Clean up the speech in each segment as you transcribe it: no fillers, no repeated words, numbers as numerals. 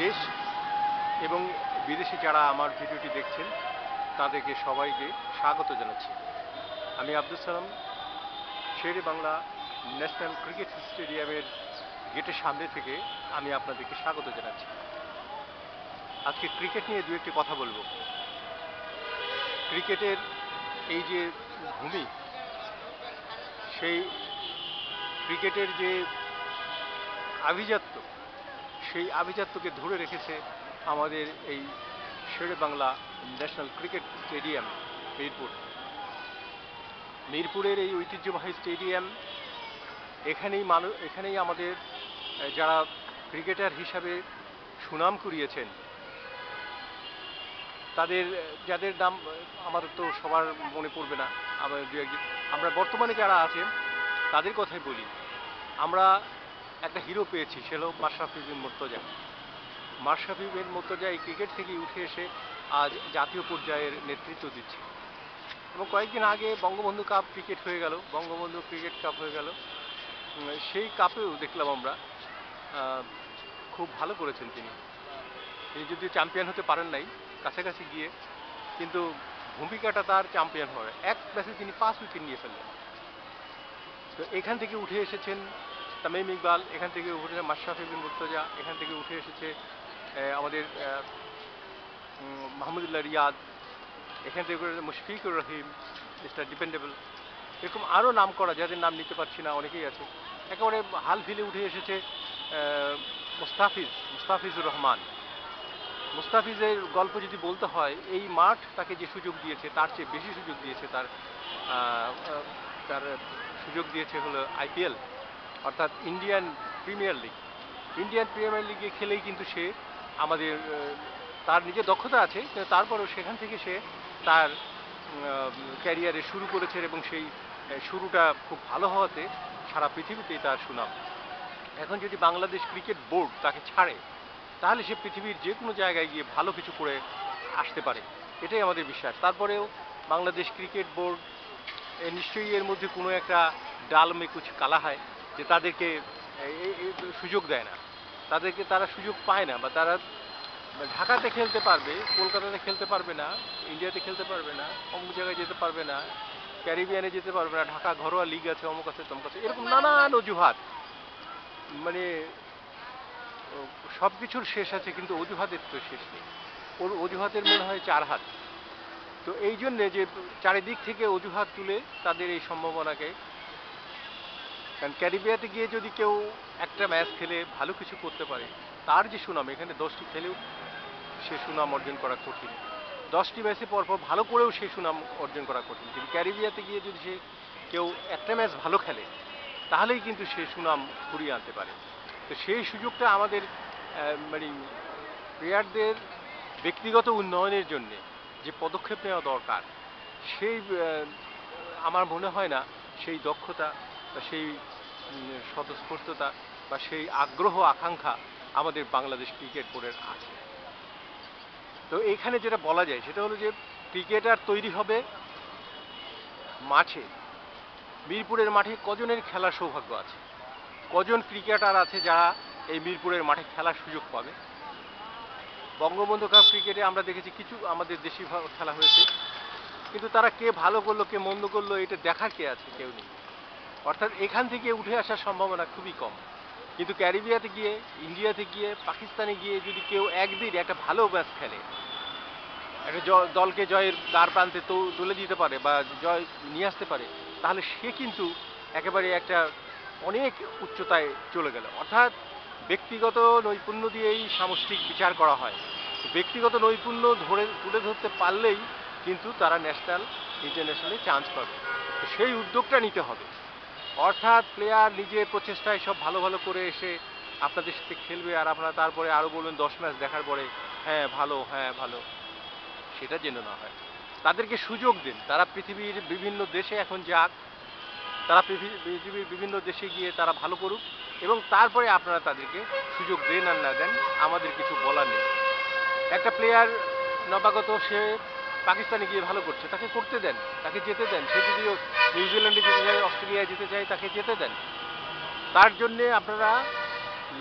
দেশ এবং বিদেশে যারা আমার ভিডিওটি দেখছেন তাদেরকে সবাইকে স্বাগত জানাচ্ছি। আমি আব্দুল সালাম, শেরে বাংলা ন্যাশনাল ক্রিকেট স্টেডিয়ামের গেটের সামনে থেকে আমি আপনাদেরকে স্বাগত জানাচ্ছি। আজকে ক্রিকেট নিয়ে দু একটি কথা বলবো। ক্রিকেটের এই যে ভূমি, সেই ক্রিকেটের যে আভিজাত্য, সেই আভিজাত্যকে ধরে রেখেছে আমাদের এই শেরে বাংলা ন্যাশনাল ক্রিকেট স্টেডিয়াম মিরপুরের এই ঐতিহ্যবাহী স্টেডিয়াম। এখানেই আমাদের যারা ক্রিকেটার হিসাবে সুনাম কুড়িয়েছেন যাদের নাম আমার তো সবার মনে পড়বে না, আমরা বর্তমানে যারা আছেন তাদের কথাই বলি। আমরা একটা হিরো পেয়েছি, সে হলো মাশরাফি বিন মুর্তজা। মাশরাফি বিন মুর্তজা এই ক্রিকেট থেকে উঠে এসে আজ জাতীয় পর্যায়ের নেতৃত্ব দিচ্ছে। এবং কয়েকদিন আগে বঙ্গবন্ধু কাপ ক্রিকেট হয়ে গেল, বঙ্গবন্ধু ক্রিকেট কাপ হয়ে গেল। সেই কাপেও দেখলাম আমরা খুব ভালো করেছেন তিনি যদিও চ্যাম্পিয়ন হতে পারেন নাই, কাছাকাছি গিয়ে, কিন্তু ভূমিকাটা তার চ্যাম্পিয়ন হয়। এক ম্যাচে তিনি 5 উইকেট নিয়ে ফেললেন। তো এখান থেকে উঠে এসেছেন তামিম ইকবাল, এখান থেকে উঠে মাশরাফি বিন মুর্তজা, এখান থেকে উঠে এসেছে আমাদের মাহমুদুল্লাহ রিয়াদ, এখান থেকে মুশফিকুর রহিম, মিস্টার ডিপেন্ডেবল, এরকম আরও নাম করা যাদের নাম নিতে পারছি না, অনেকেই আছে। একেবারে হাল ফিলে উঠে এসেছে মুস্তাফিজুর রহমান। মুস্তাফিজের গল্প যদি বলতে হয়, এই মাঠ তাকে যে সুযোগ দিয়েছে তার চেয়ে বেশি সুযোগ দিয়েছে, তার সুযোগ দিয়েছে হলো আইপিএল, অর্থাৎ ইন্ডিয়ান প্রিমিয়ার লিগে খেলেই কিন্তু সে আমাদের, তার নিজের দক্ষতা আছে কিন্তু তারপরেও সেখান থেকে সে তার ক্যারিয়ারে শুরু করেছে এবং সেই শুরুটা খুব ভালো হওয়াতে সারা পৃথিবীতেই তার সুনাম। এখন যদি বাংলাদেশ ক্রিকেট বোর্ড তাকে ছাড়ে তাহলে সে পৃথিবীর যে কোনো জায়গায় গিয়ে ভালো কিছু করে আসতে পারে, এটাই আমাদের বিশ্বাস। তারপরেও বাংলাদেশ ক্রিকেট বোর্ড নিশ্চয়ই এর মধ্যে কোনো একটা ডাল মে কুছ কালা হয়, যে তাদেরকে সুযোগ দেয় না, তারা সুযোগ পায় না, বা তারা ঢাকাতে খেলতে পারবে, কলকাতাতে খেলতে পারবে না, ইন্ডিয়াতে খেলতে পারবে না, অমুক জায়গায় যেতে পারবে না, ক্যারিবিয়ানে যেতে পারবে না, ঢাকা ঘরোয়া লিগ আছে, অমুক আছে, তমুক আছে, এরকম নানান অজুহাত। মানে সব কিছুর শেষ আছে কিন্তু অজুহাতের তো শেষ নেই। অজুহাতের মনে হয় 4 হাত। তো এই জন্যে যে চারিদিক থেকে অজুহাত তুলে তাদের এই সম্ভাবনাকে, কারণ ক্যারিবিয়াতে গিয়ে যদি কেউ একটা ম্যাচ খেলে ভালো কিছু করতে পারে, তার যে সুনাম, এখানে 10টি খেলেও সে সুনাম অর্জন করা কঠিন, 10টি ম্যাচে পরপর ভালো করেও সে সুনাম অর্জন করা কঠিন। কিন্তু ক্যারিবিয়াতে গিয়ে যদি কেউ একটা ম্যাচ ভালো খেলে তাহলেই কিন্তু সে সুনাম ঘুরিয়ে আনতে পারে। তো সেই সুযোগটা আমাদের মানে প্লেয়ারদের ব্যক্তিগত উন্নয়নের জন্যে যে পদক্ষেপ নেওয়া দরকার, সেই আমার মনে হয় না সেই দক্ষতা বা সেই স্বতঃস্ফূর্ততা বা সেই আগ্রহ আকাঙ্ক্ষা আমাদের বাংলাদেশ ক্রিকেট বোর্ডের আছে। তো এখানে যেটা বলা যায় সেটা হলো যে ক্রিকেটার তৈরি হবে মাঠে। মিরপুরের মাঠে কজনের খেলার সৌভাগ্য আছে, কজন ক্রিকেটার আছে যারা এই মিরপুরের মাঠে খেলার সুযোগ পাবে? বঙ্গবন্ধু কাপ ক্রিকেটে আমরা দেখেছি কিছু আমাদের দেশি খেলা হয়েছে, কিন্তু তারা কে ভালো করলো কে মন্দ করলো এটা দেখার কে আছে? কেউ নেই। অর্থাৎ এখান থেকে উঠে আসার সম্ভাবনা খুবই কম। কিন্তু ক্যারিবিয়াতে গিয়ে, ইন্ডিয়াতে গিয়ে, পাকিস্তানে গিয়ে যদি কেউ একদিন একটা ভালো ম্যাচ খেলে, একটা দলকে জয়ের দ্বার প্রান্তে তুলে দিতে পারে বা জয় নিয়ে আসতে পারে, তাহলে সে কিন্তু একেবারে একটা অনেক উচ্চতায় চলে গেল। অর্থাৎ ব্যক্তিগত নৈপুণ্য দিয়েই সামষ্টিক বিচার করা হয়। ব্যক্তিগত নৈপুণ্য তুলে ধরতে পারলেই কিন্তু তারা ন্যাশনাল ইন্টারন্যাশনালে চান্স পাবে। তো সেই উদ্যোগটা নিতে হবে। অর্থাৎ প্লেয়ার নিজের প্রচেষ্টায় সব ভালো ভালো করে এসে আপনাদের সাথে খেলবে, আর আপনারা তারপরে আরও বলবেন 10 ম্যাচ দেখার পরে হ্যাঁ ভালো, সেটা যেন না হয়। তাদেরকে সুযোগ দিন, তারা পৃথিবীর বিভিন্ন দেশে এখন যাক, তারা পৃথিবীর বিভিন্ন দেশে গিয়ে তারা ভালো করুক, এবং তারপরে আপনারা তাদেরকে সুযোগ দেন আর না দেন আমাদের কিছু বলার নেই। একটা প্লেয়ার নবাগত, সে পাকিস্তানে গিয়ে ভালো করছে, তাকে করতে দেন, তাকে যেতে দেন। সে যদি নিউজিল্যান্ডে যেতে চায়, অস্ট্রেলিয়ায় যেতে চায়, তাকে যেতে দেন। তার জন্যে আপনারা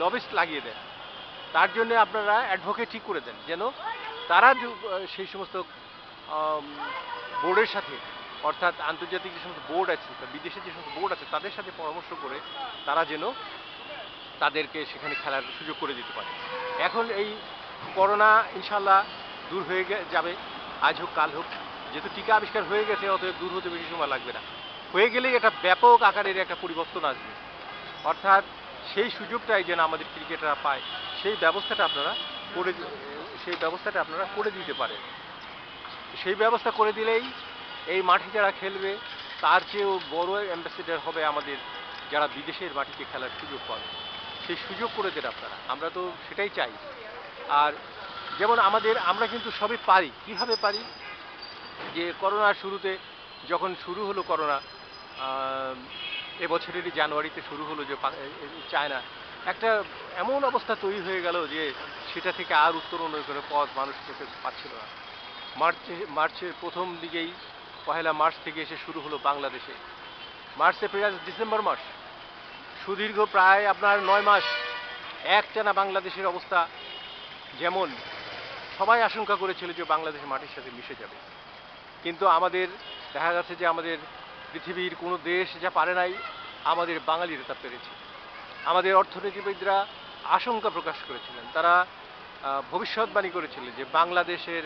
লবিস্ট লাগিয়ে দেন, তার জন্য আপনারা অ্যাডভোকেট ঠিক করে দেন, যেন তারা সেই সমস্ত বোর্ডের সাথে, অর্থাৎ আন্তর্জাতিক যে সমস্ত বোর্ড আছে বা বিদেশে যে সমস্ত বোর্ড আছে তাদের সাথে পরামর্শ করে তারা যেন তাদেরকে সেখানে খেলার সুযোগ করে দিতে পারে। এখন এই করোনা ইনশাল্লাহ দূর হয়ে যাবে, আজ হোক কাল হোক, যেহেতু টিকা আবিষ্কার হয়ে গেছে অতএব দূর হতে বেশি সময় লাগবে না। হয়ে গেলেই একটা ব্যাপক আকারের একটা পরিবর্তন আসবে, অর্থাৎ সেই সুযোগটাই যেন আমাদের ক্রিকেটাররা পায় সেই ব্যবস্থাটা আপনারা করে করে দিতে পারেন। সেই ব্যবস্থা করে দিলেই এই মাঠে যারা খেলবে তার চেয়েও বড় অ্যাম্বাসেডর হবে আমাদের যারা বিদেশের মাটিতে খেলার সুযোগ পাবে, সেই সুযোগ করে দেন আপনারা। আমরা তো সেটাই চাই। আর যেমন আমরা কিন্তু সবই পারি। কিভাবে পারি? যে করোনার শুরুতে যখন শুরু হলো করোনা, এবছরেরই জানুয়ারিতে শুরু হলো, যে চায়না একটা এমন অবস্থা তৈরি হয়ে গেল যে সেটা থেকে আর উত্তরণের কোনো পথ মানুষ পাচ্ছিল না। মার্চের প্রথম দিকেই 1 মার্চ থেকে এসে শুরু হলো বাংলাদেশে। মার্চ এপ্রিল ডিসেম্বর মাস, সুদীর্ঘ প্রায় আপনার 9 মাস একটানা বাংলাদেশের অবস্থা যেমন সবাই আশঙ্কা করেছিল যে বাংলাদেশ মাটির সাথে মিশে যাবে, কিন্তু আমাদের দেখা যাচ্ছে যে আমাদের পৃথিবীর কোনো দেশ যা পারে নাই আমাদের বাঙালিরা তা পেরেছে। আমাদের অর্থনীতিবিদরা আশঙ্কা প্রকাশ করেছিলেন, তারা ভবিষ্যৎবাণী করেছিলেন যে বাংলাদেশের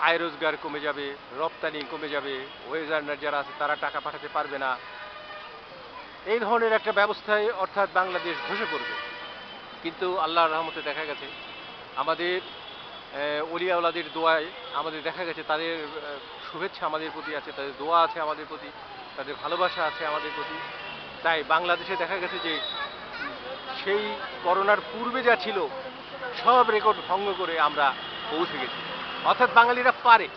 আয় রোজগার কমে যাবে, রপ্তানি কমে যাবে, ওয়েজ আর্নার যারা আছে তারা টাকা পাঠাতে পারবে না, এই ধরনের একটা ব্যবস্থায় অর্থাৎ বাংলাদেশ ধসে পড়বে। কিন্তু আল্লাহর রহমতে দেখা গেছে আমাদের ওলিয়া ওলাদের দোয়ায় আমাদের দেখা গেছে তাদের শুভেচ্ছা আমাদের প্রতি আছে, তাদের দোয়া আছে আমাদের প্রতি, তাদের ভালোবাসা আছে আমাদের প্রতি। তাই বাংলাদেশে দেখা গেছে যে সেই করোনার পূর্বে যা ছিল সব রেকর্ড ভঙ্গ করে আমরা পৌঁছে গেছি, অর্থাৎ বাঙালিরা পারে।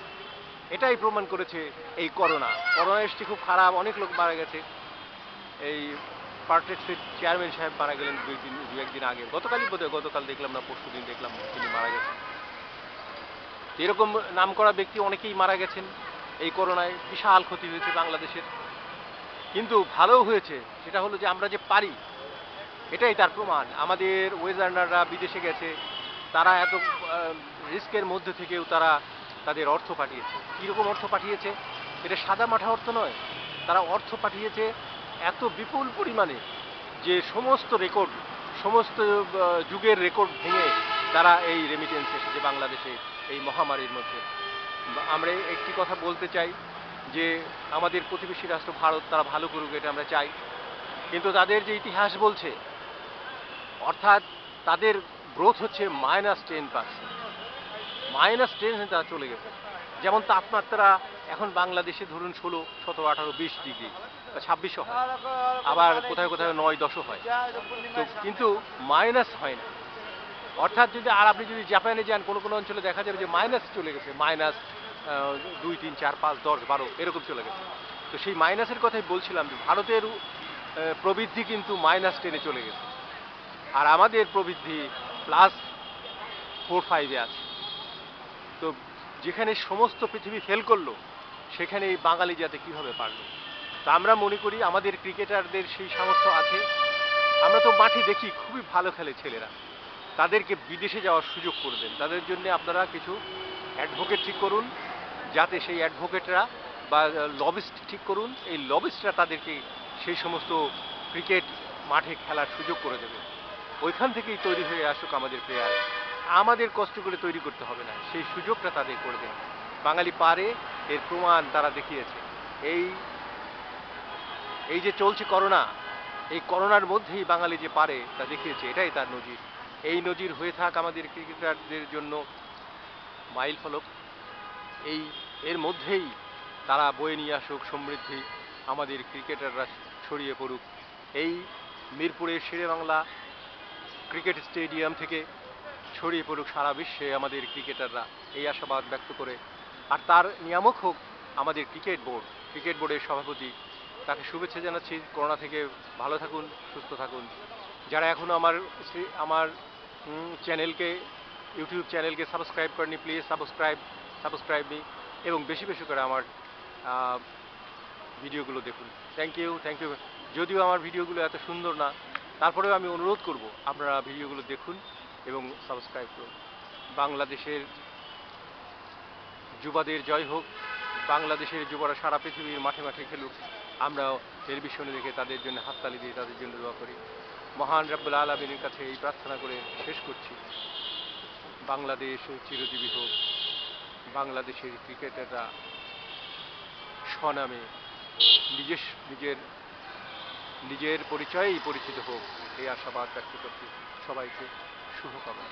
এটাই প্রমাণ করেছে এই করোনা। এসছে খুব খারাপ, অনেক লোক মারা গেছে। এই পার্টেক্সের চেয়ারম্যান সাহেব মারা গেলেন দু একদিন আগে, গতকাল দেখলাম না পরশু দিন দেখলাম তিনি মারা গেছেন। এরকম নামকরা ব্যক্তি অনেকেই মারা গেছেন এই করোনায়, বিশাল ক্ষতি হয়েছে বাংলাদেশের। কিন্তু ভালো হয়েছে সেটা হলো যে আমরা যে পারি, এটাই তার প্রমাণ। আমাদের ওয়েজ আর্নাররা বিদেশে গেছে, তারা এত রিস্কের মধ্যে থেকেও তারা তাদের অর্থ পাঠিয়েছে। কীরকম অর্থ পাঠিয়েছে? এটা সাদা মাঠা অর্থ নয়, তারা অর্থ পাঠিয়েছে এত বিপুল পরিমাণে যে সমস্ত রেকর্ড, সমস্ত যুগের রেকর্ড ভেঙে তারা এই রেমিটেন্স এসেছে বাংলাদেশে এই মহামারীর মধ্যে। আমরা একটি কথা বলতে চাই যে আমাদের প্রতিবেশী রাষ্ট্র ভারত তারা ভালো করুক, এটা আমরা চাই, কিন্তু তাদের যে ইতিহাস বলছে, অর্থাৎ তাদের গ্রোথ হচ্ছে -10%, -10 তারা চলে গেছে। যেমন তাপমাত্রা এখন বাংলাদেশে ধরুন 16, 17, 18, 20 ডিগ্রি বা 26ও হয়, আবার কোথায় কোথায় 9-10ও হয়, তো কিন্তু মাইনাস হয় না। অর্থাৎ আপনি যদি জাপানে যান, কোনো কোনো অঞ্চলে দেখা যাবে যে মাইনাস চলে গেছে, -2, 3, 4, 5, 10, 12 এরকম চলে গেছে। তো সেই মাইনাসের কথাই বলছিলাম যে ভারতের প্রবৃদ্ধি কিন্তু -10-এ চলে গেছে, আর আমাদের প্রবৃদ্ধি +4-5-এ আছে। তো যেখানে সমস্ত পৃথিবী ফেল করলো সেখানে এই বাঙালি জাতি কীভাবে পারলো? তা আমরা মনে করি আমাদের ক্রিকেটারদের সেই সামর্থ্য আছে। আমরা তো মাঠে দেখি খুবই ভালো খেলে ছেলেরা, তাদেরকে বিদেশে যাওয়ার সুযোগ করে দেন। তাদের জন্য আপনারা কিছু অ্যাডভোকেট ঠিক করুন, যাতে সেই অ্যাডভোকেটরা বা লবিস্ট ঠিক করুন, এই লবিস্টরা তাদেরকে সেই সমস্ত ক্রিকেট মাঠে খেলার সুযোগ করে দেবে। ওইখান থেকেই তৈরি হয়ে আসুক আমাদের প্লেয়ার, আমাদের কষ্ট করে তৈরি করতে হবে না, সেই সুযোগটা তাদের করে দেন। বাঙালি পারে, এর প্রমাণ তারা দেখিয়েছে। এই এই যে চলছে করোনা, এই করোনার মধ্যেই বাঙালি যে পারে তা দেখিয়েছে, এটাই তার নজির। এই নজির হয়ে থাক আমাদের ক্রিকেটারদের জন্য মাইল ফলক। এর মধ্যেই তারা বয়ে নিয়ে আসুক সমৃদ্ধি, আমাদের ক্রিকেটাররা ছড়িয়ে পড়ুক এই মিরপুরের শেরেবাংলা ক্রিকেট স্টেডিয়াম থেকে, ছড়িয়ে পড়ুক সারা বিশ্বে আমাদের ক্রিকেটাররা, এই আশাবাদ ব্যক্ত করে। আর তার নিয়ামক হোক আমাদের ক্রিকেট বোর্ডের সভাপতি, তাকে শুভেচ্ছা জানাচ্ছি। করোনা থেকে ভালো থাকুন, সুস্থ থাকুন। যারা এখনও আমার চ্যানেলকে, ইউটিউব চ্যানেলকে সাবস্ক্রাইব করেনি, প্লিজ সাবস্ক্রাইব মি, এবং বেশি বেশি করে আমার ভিডিওগুলো দেখুন। Thank you. যদিও আমার ভিডিওগুলো এত সুন্দর না, তারপরেও আমি অনুরোধ করব আপনারা ভিডিওগুলো দেখুন এবং সাবস্ক্রাইব করুন। বাংলাদেশের যুবাদের জয় হোক, বাংলাদেশের যুবরা সারা পৃথিবীর মাঠে মাঠে খেলুক। আমরাও টেলিভিশনে দেখে তাদের জন্য হাততালি দিয়ে তাদের জন্য দোয়া করি। মহান রব্বুল আলামিনের কাছে এই প্রার্থনা করে শেষ করছি, বাংলাদেশ চিরজীবী হোক, বাংলাদেশের ক্রিকেটাররা স্বনামে নিজের নিজের পরিচয়েই পরিচিত হোক, এই আশাবাদ ব্যক্ত করছি। সবাইকে শুভকামনা।